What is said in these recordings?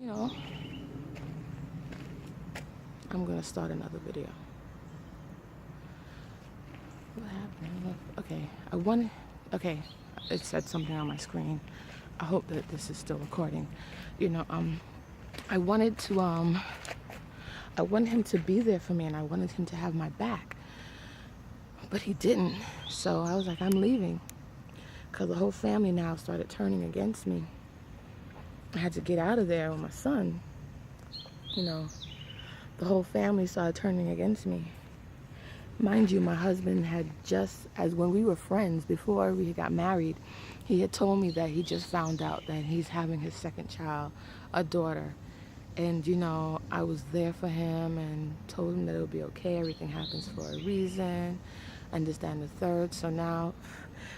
You know, I'm gonna start another video. What happened? Okay, okay, it said something on my screen. I hope that this is still recording. You know, I wanted to, I wanted him to be there for me and I wanted him to have my back, but he didn't. So I was like, I'm leaving, because the whole family now started turning against me. I had to get out of there with my son. You know, the whole family started turning against me. Mind you, my husband had just, as when we were friends, before we got married, he had told me that he just found out that he's having his second child, a daughter. And, you know, I was there for him and told him that it would be okay. Everything happens for a reason. Understand the third. So now,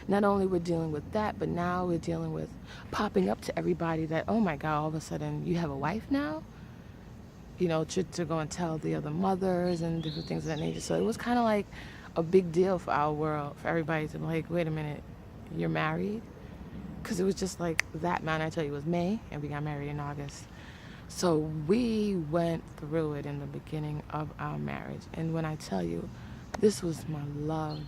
not only we're dealing with that, but now we're dealing with popping up to everybody that, oh my God, all of a sudden you have a wife now? You know, to go and tell the other mothers and different things of that nature. So it was kind of like a big deal for our world, for everybody to be like, wait a minute, you're married? Because it was just like that, man. I tell you, it was May and we got married in August. So we went through it in the beginning of our marriage. And when I tell you, this was my love.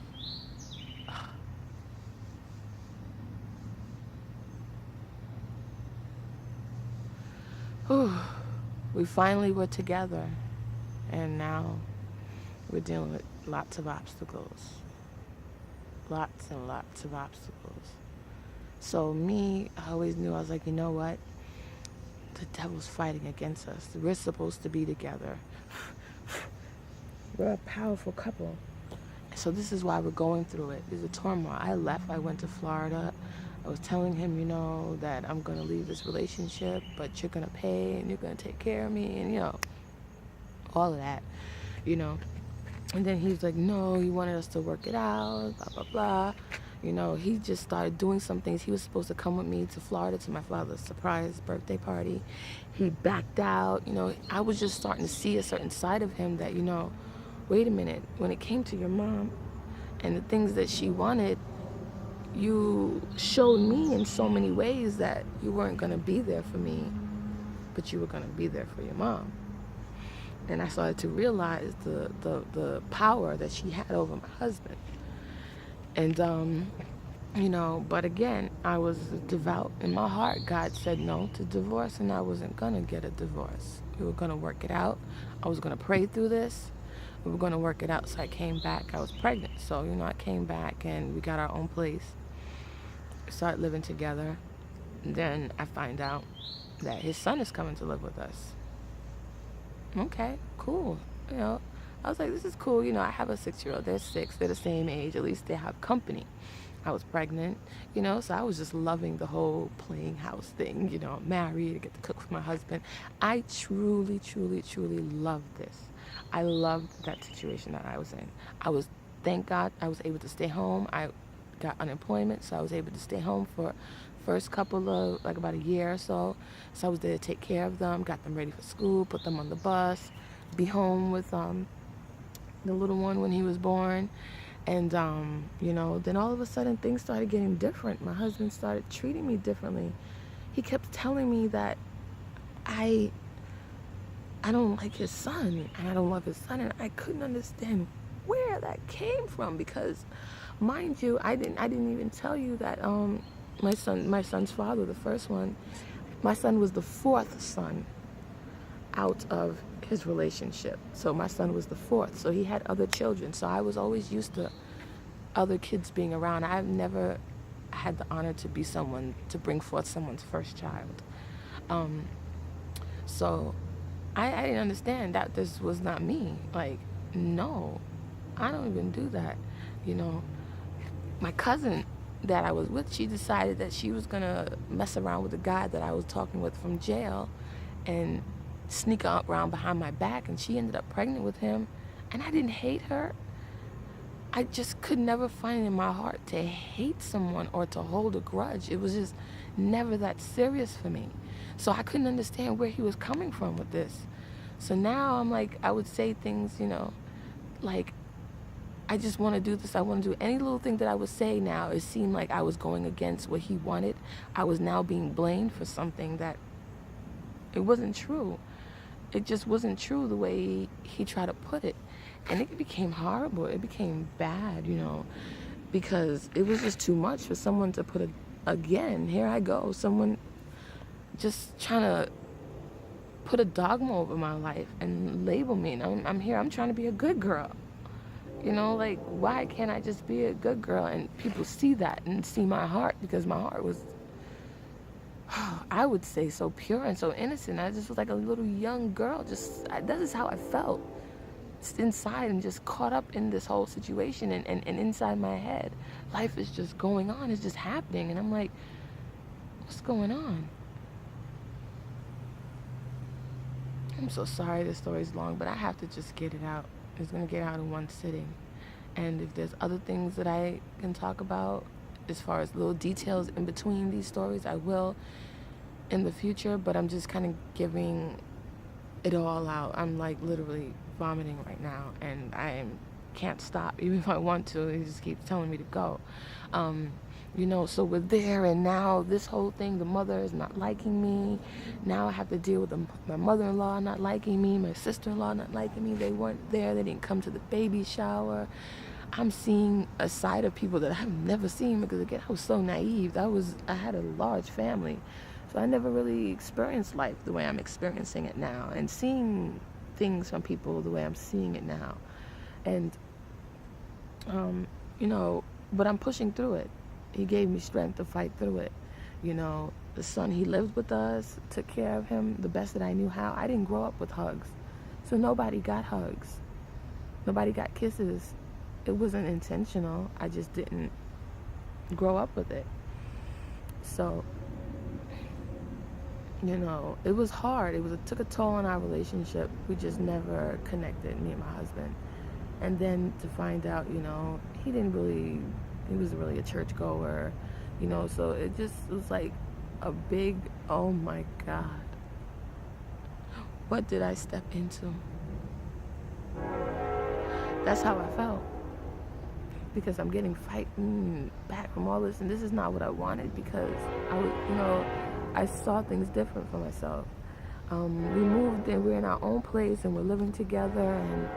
Whew. We finally were together. And now we're dealing with lots of obstacles. Lots and lots of obstacles. So me, I always knew, I was like, you know what? The devil's fighting against us. We're supposed to be together. We're a powerful couple. So this is why we're going through it. There's a turmoil. I left. I went to Florida. I was telling him, you know, that I'm going to leave this relationship, but you're going to pay and you're going to take care of me and, you know, all of that, you know. And then he's like, no, he wanted us to work it out, blah, blah, blah. You know, he just started doing some things. He was supposed to come with me to Florida to my father's surprise birthday party. He backed out. You know, I was just starting to see a certain side of him that, you know, wait a minute, when it came to your mom and the things that she wanted, you showed me in so many ways that you weren't going to be there for me, but you were going to be there for your mom. And I started to realize the power that she had over my husband. And, you know, but again, I was devout. In my heart, God said no to divorce, and I wasn't going to get a divorce. We were going to work it out. I was going to pray through this. We were going to work it out. So I came back. I was pregnant. So, you know, I came back, and we got our own place. Started living together. And then I find out that his son is coming to live with us. Okay, cool. You know, I was like, this is cool. You know, I have a 6-year-old. They're 6. They're the same age. At least they have company. I was pregnant, you know, so I was just loving the whole playing house thing. You know, I'm married, I get to cook for my husband. I truly, truly, truly loved this. I loved that situation that I was in. Thank God, I was able to stay home. I got unemployment, so I was able to stay home for first couple of, like about a year or so. So I was there to take care of them, got them ready for school, put them on the bus, be home with the little one when he was born. And, you know, then all of a sudden things started getting different. My husband started treating me differently. He kept telling me that I don't like his son and I don't love his son. And I couldn't understand where that came from, because mind you, I didn't even tell you that my son's father, the first one, my son was the fourth son out of his relationship. So my son was the fourth. So he had other children. So I was always used to other kids being around. I've never had the honor to be someone, to bring forth someone's first child. So I didn't understand that this was not me. Like, no, I don't even do that. You know, my cousin that I was with, she decided that she was gonna mess around with the guy that I was talking with from jail and sneak around behind my back, and she ended up pregnant with him. And I didn't hate her. I just could never find it in my heart to hate someone or to hold a grudge. It was just never that serious for me. So I couldn't understand where he was coming from with this. So now I'm like, I would say things, you know, like, I just want to do this. I want to do any little thing that I would say now. It seemed like I was going against what he wanted. I was now being blamed for something that It wasn't true. It just wasn't true the way he tried to put it. And it became horrible. It became bad, because it was just too much for someone to put again, here I go, someone just trying to put a dogma over my life and label me. And I'm here, I'm trying to be a good girl. Like, why can't I just be a good girl? And people see that and see my heart, because my heart was, I would say, so pure and so innocent. I just was like a little young girl. That is how I felt. Just inside and just caught up in this whole situation. And inside my head, life is just going on. It's just happening. And I'm like, what's going on? I'm so sorry this story's long, but I have to just get it out. It's going to get out in one sitting. And if there's other things that I can talk about, as far as little details in between these stories, I will in the future, but I'm just kind of giving it all out. I'm like literally vomiting right now, and can't stop. Even if I want to, he just keeps telling me to go. So we're there, and now this whole thing, the mother is not liking me. Now I have to deal with my mother-in-law not liking me, my sister-in-law not liking me. They weren't there. They didn't come to the baby shower. I'm seeing a side of people that I've never seen, because again, I was so naive. I had a large family, so I never really experienced life the way I'm experiencing it now, and seeing things from people the way I'm seeing it now. And but I'm pushing through it. He gave me strength to fight through it. The son, he lived with us, took care of him the best that I knew how. I didn't grow up with hugs, so nobody got hugs. Nobody got kisses. It wasn't intentional. I just didn't grow up with it. So, it was hard. It took a toll on our relationship. We just never connected, me and my husband. And then to find out, he wasn't really a churchgoer, so it just was like a big, oh my God, what did I step into? That's how I felt, because I'm getting fighting back from all this, and this is not what I wanted, because I saw things different for myself. We moved, and we're in our own place, and we're living together, and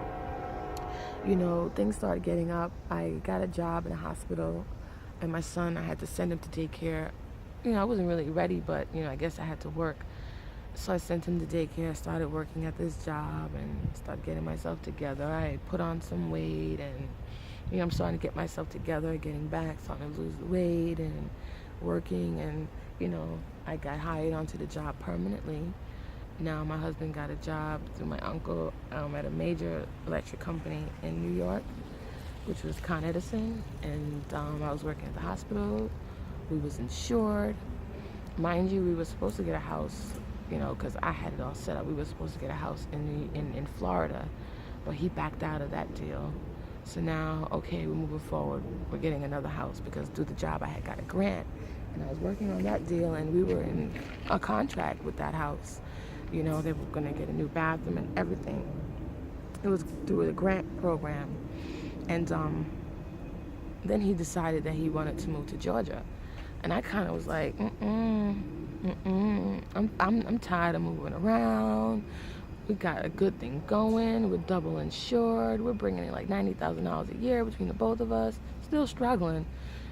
things started getting up. I got a job in a hospital, and my son, I had to send him to daycare. I wasn't really ready, but, I guess I had to work. So I sent him to daycare, started working at this job, and started getting myself together. I put on some weight, and, I'm starting to get myself together, getting back, starting to lose the weight, and working, and, I got hired onto the job permanently. Now my husband got a job through my uncle at a major electric company in New York, which was Con Edison, and I was working at the hospital. We was insured. Mind you, we were supposed to get a house, because I had it all set up. We were supposed to get a house in Florida, but he backed out of that deal. So now, okay, we're moving forward. We're getting another house, because through the job I had got a grant, and I was working on that deal, and we were in a contract with that house. They were going to get a new bathroom and everything. It was through the grant program. And then he decided that he wanted to move to Georgia. And I kind of was like, I'm tired of moving around. We got a good thing going. We're double insured. We're bringing in like $90,000 a year between the both of us. Still struggling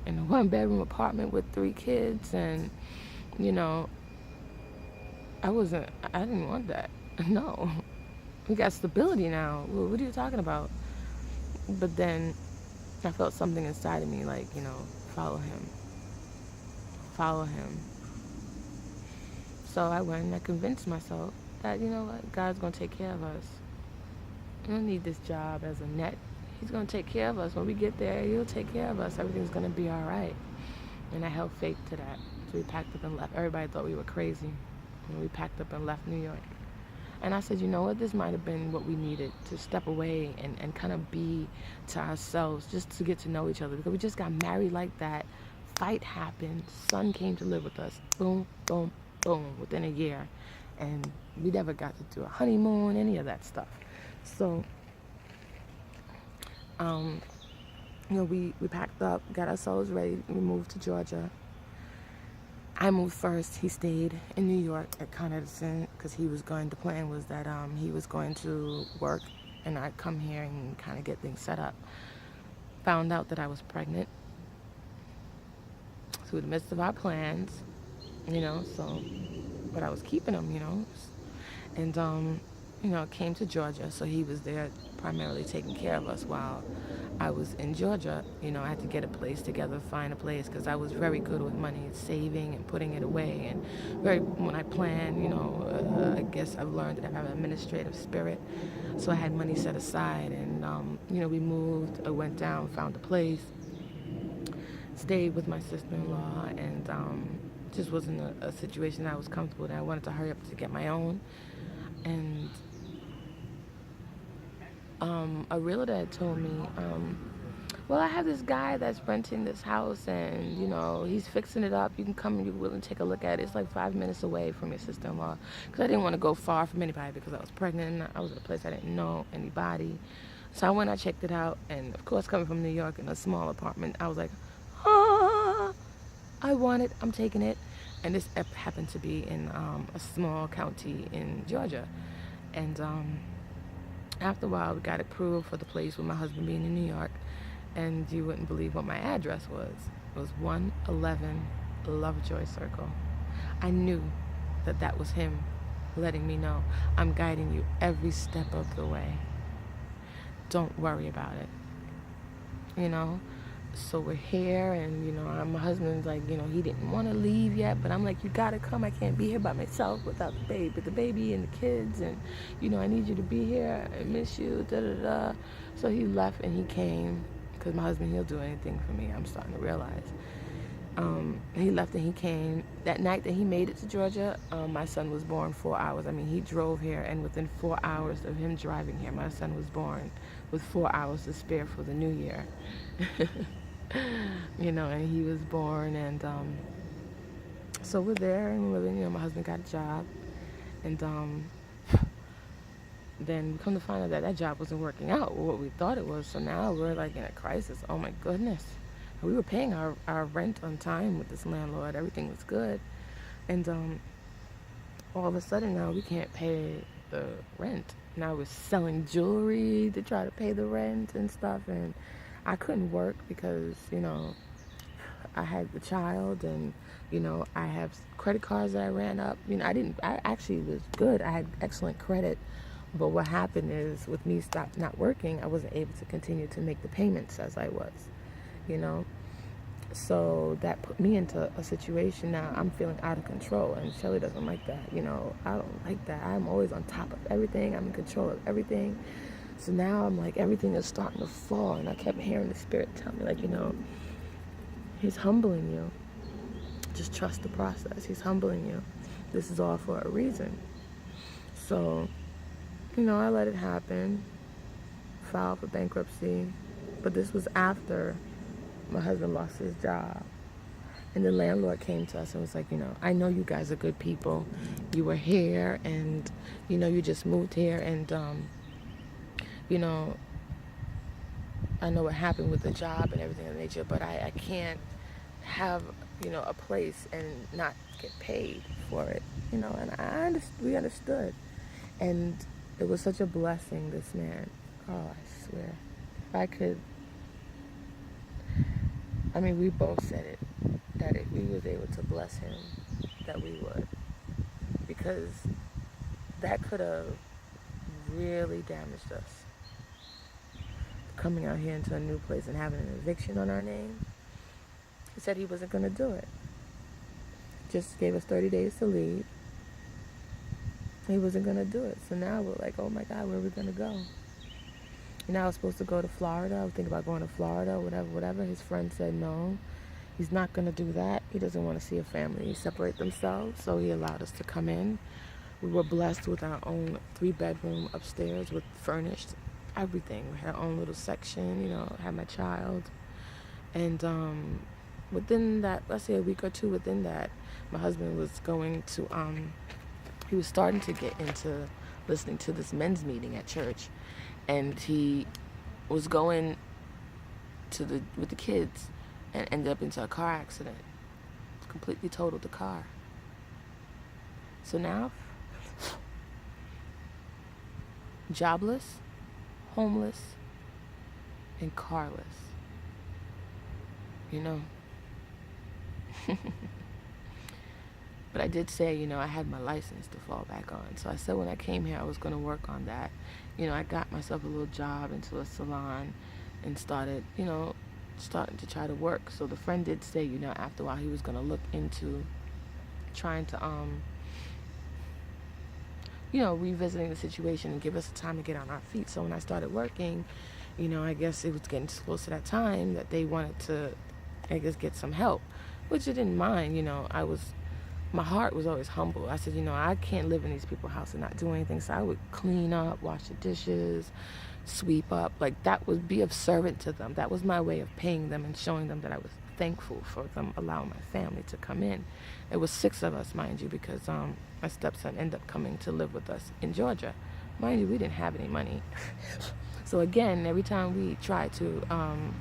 in a one-bedroom apartment with 3 kids. And, I didn't want that. No. We got stability now. What are you talking about? But then I felt something inside of me like, follow him. Follow him. So I went and I convinced myself that, what, God's going to take care of us. I don't need this job as a net. He's going to take care of us. When we get there, he'll take care of us. Everything's going to be all right. And I held faith to that. So we packed up and left. Everybody thought we were crazy. And we packed up and left New York. And I said, what, this might have been what we needed, to step away and kind of be to ourselves, just to get to know each other. Because we just got married like that. Fight happened. Son came to live with us. Boom, boom, boom, within a year. And we never got to do a honeymoon, any of that stuff. So, we packed up, got ourselves ready. We moved to Georgia. I moved first. He stayed in New York at Con Edison because the plan was that he was going to work and I'd come here and kind of get things set up. Found out that I was pregnant. So in the midst of our plans, but I was keeping him, and came to Georgia. So he was there primarily taking care of us while I was in Georgia. I had to get a place together, find a place, because I was very good with money, saving and putting it away, and when I plan, I guess I've learned that I have an administrative spirit. So I had money set aside, and we moved. I went down, found a place, stayed with my sister-in-law, and just wasn't a situation that I was comfortable in. I wanted to hurry up to get my own. And a realtor had told me, well, I have this guy that's renting this house, and he's fixing it up. You can come and you're willing to take a look at it. It's like 5 minutes away from your sister-in-law, because I didn't want to go far from anybody because I was pregnant. I was in a place I didn't know anybody. So I went, I checked it out, and of course, coming from New York in a small apartment, I was like, I want it, I'm taking it. And this happened to be in a small county in Georgia. And after a while, we got approved for the place with my husband being in New York. And you wouldn't believe what my address was. It was 111 Lovejoy Circle. I knew that was him letting me know, I'm guiding you every step of the way. Don't worry about it. So we're here, and my husband's like, he didn't want to leave yet, but I'm like, you gotta come. I can't be here by myself without the baby and the kids, and I need you to be here. I miss you. Da da da. So he left and he came, because my husband, he'll do anything for me. I'm starting to realize. He left and he came. That night that he made it to Georgia, my son was born 4 hours. I mean, he drove here, and within 4 hours of him driving here, my son was born with 4 hours to spare for the new year. And he was born, and so we're there and we're living. My husband got a job, and then we come to find out that job wasn't working out what we thought it was. So now we're like in a crisis. Oh my goodness. We were paying our rent on time with this landlord. Everything was good, and all of a sudden now we can't pay the rent. Now we're selling jewelry to try to pay the rent and stuff, and I couldn't work because, I had the child, and, I have credit cards that I ran up. I actually was good. I had excellent credit. But what happened is, with me not working, I wasn't able to continue to make the payments as I was, So that put me into a situation now. I'm feeling out of control, and Shelly doesn't like that. I don't like that. I'm always on top of everything. I'm in control of everything. So now I'm like, everything is starting to fall, and I kept hearing the Spirit tell me, like, He's humbling you. Just trust the process. He's humbling you. This is all for a reason. So, I let it happen, filed for bankruptcy, but this was after my husband lost his job. And the landlord came to us and was like, I know you guys are good people. You were here, and, you just moved here, and, I know what happened with the job and everything of that nature, but I can't have, a place and not get paid for it, and we understood. And it was such a blessing, this man. Oh, I swear. If I could, we both said it, that if we was able to bless him, that we would. Because that could have really damaged us. Coming out here into a new place and having an eviction on our name. He said he wasn't going to do it. Just gave us 30 days to leave. He wasn't going to do it. So now we're like, oh my God, where are we going to go? I was supposed to go to Florida. I was thinking about going to Florida, whatever. His friend said no. He's not going to do that. He doesn't want to see a family separate themselves. So he allowed us to come in. We were blessed with our own 3-bedroom upstairs with furnished everything. We had our own little section, had my child. And within that, let's say a week or two within that, my husband was going to, he was starting to get into listening to this men's meeting at church. And he was going with the kids and ended up into a car accident. completely totaled the car. So now, jobless, homeless, and carless. You know. But I did say, I had my license to fall back on. So I said when I came here, I was going to work on that. I got myself a little job into a salon and started, starting to try to work. So the friend did say, after a while he was going to look into trying to, revisiting the situation and give us time to get on our feet. So when I started working, I guess it was getting close to that time that they wanted to, get some help, which I didn't mind. My heart was always humble. I said, I can't live in these people's house and not do anything. So I would clean up, wash the dishes, sweep up. Like, that would be of servant to them. That was my way of paying them and showing them that I was thankful for them allowing my family to come in. It was 6 of us, mind you, because my stepson ended up coming to live with us in Georgia. Mind you, we didn't have any money. So again, every time we tried to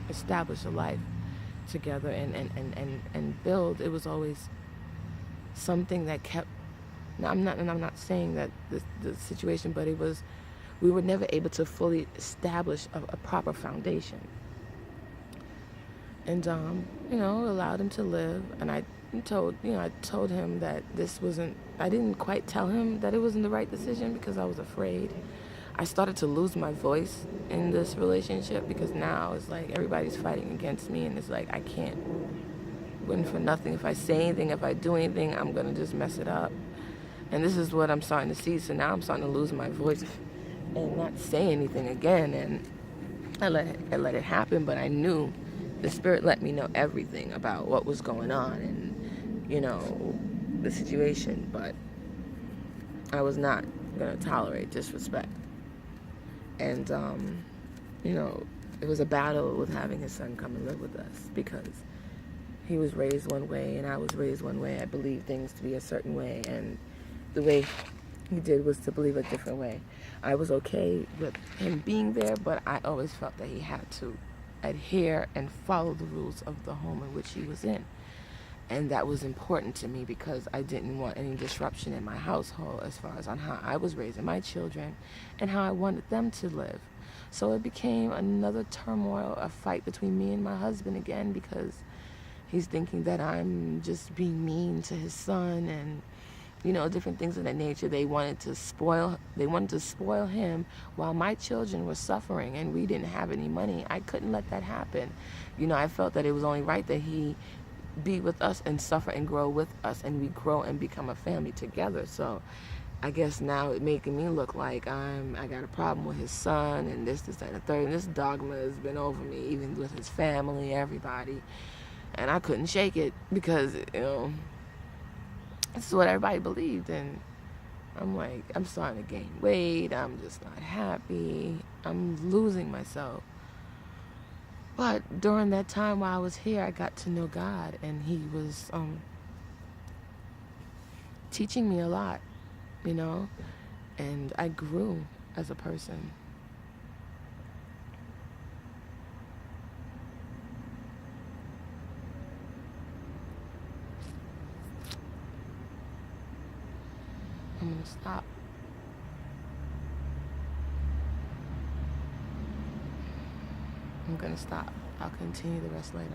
establish a life together and build, it was always something that kept. Now, I'm not saying that the situation, but it was, we were never able to fully establish a proper foundation. And allowed him to live. And I told him that this wasn't. I didn't quite tell him that it wasn't the right decision because I was afraid. I started to lose my voice in this relationship because now it's like everybody's fighting against me, and it's like I can't win for nothing. If I say anything, if I do anything, I'm gonna just mess it up. And this is what I'm starting to see. So now I'm starting to lose my voice and not say anything again. And I let it happen. But I knew the Spirit let me know everything about what was going on and the situation. But I was not gonna tolerate disrespect. And it was a battle with having his son come and live with us because he was raised one way and I was raised one way. I believed things to be a certain way, and the way he did was to believe a different way. I was okay with him being there, but I always felt that he had to adhere and follow the rules of the home in which he was in. And that was important to me because I didn't want any disruption in my household as far as on how I was raising my children and how I wanted them to live. So it became another turmoil, a fight between me and my husband again because he's thinking that I'm just being mean to his son and, different things of that nature. They wanted to spoil him while my children were suffering and we didn't have any money. I couldn't let that happen. I felt that it was only right that he be with us and suffer and grow with us, and we grow and become a family together. So I guess now it's making me look like I got a problem with his son and this, that, and the third. And this dogma has been over me, even with his family, everybody. And I couldn't shake it because, this is what everybody believed. And I'm like, I'm starting to gain weight. I'm just not happy. I'm losing myself. But during that time while I was here, I got to know God, and He was teaching me a lot, and I grew as a person. I'm going to stop. I'm going to stop. I'll continue the rest later.